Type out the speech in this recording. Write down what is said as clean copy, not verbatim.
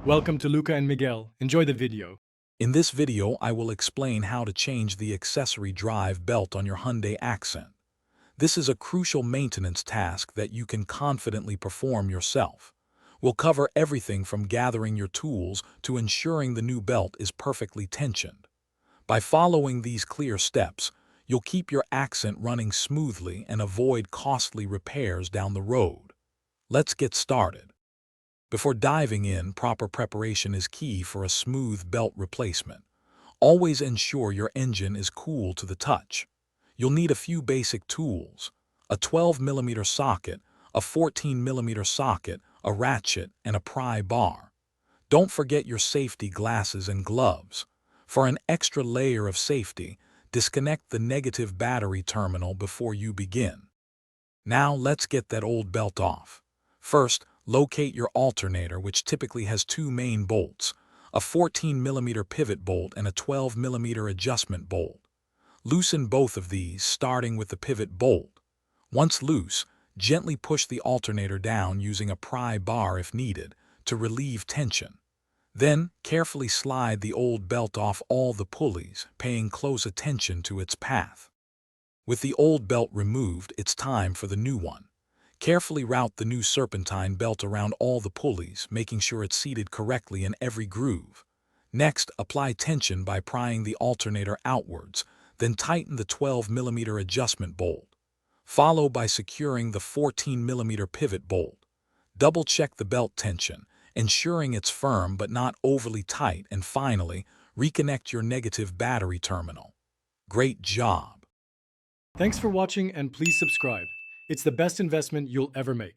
Welcome to Luca and Miguel. Enjoy the video. In this video, I will explain how to change the accessory drive belt on your Hyundai Accent. This is a crucial maintenance task that you can confidently perform yourself. We'll cover everything from gathering your tools to ensuring the new belt is perfectly tensioned. By following these clear steps, you'll keep your Accent running smoothly and avoid costly repairs down the road. Let's get started. Before diving in, proper preparation is key for a smooth belt replacement. Always ensure your engine is cool to the touch. You'll need a few basic tools: a 12mm socket, a 14mm socket, a ratchet, and a pry bar. Don't forget your safety glasses and gloves. For an extra layer of safety, disconnect the negative battery terminal before you begin. Now let's get that old belt off. First, locate your alternator, which typically has two main bolts, a 14mm pivot bolt and a 12mm adjustment bolt. Loosen both of these, starting with the pivot bolt. Once loose, gently push the alternator down using a pry bar if needed to relieve tension. Then, carefully slide the old belt off all the pulleys, paying close attention to its path. With the old belt removed, it's time for the new one. Carefully route the new serpentine belt around all the pulleys, making sure it's seated correctly in every groove. Next, apply tension by prying the alternator outwards, then tighten the 12mm adjustment bolt. Follow by securing the 14mm pivot bolt. Double-check the belt tension, ensuring it's firm but not overly tight, and finally, reconnect your negative battery terminal. Great job! Thanks for watching and please subscribe. It's the best investment you'll ever make.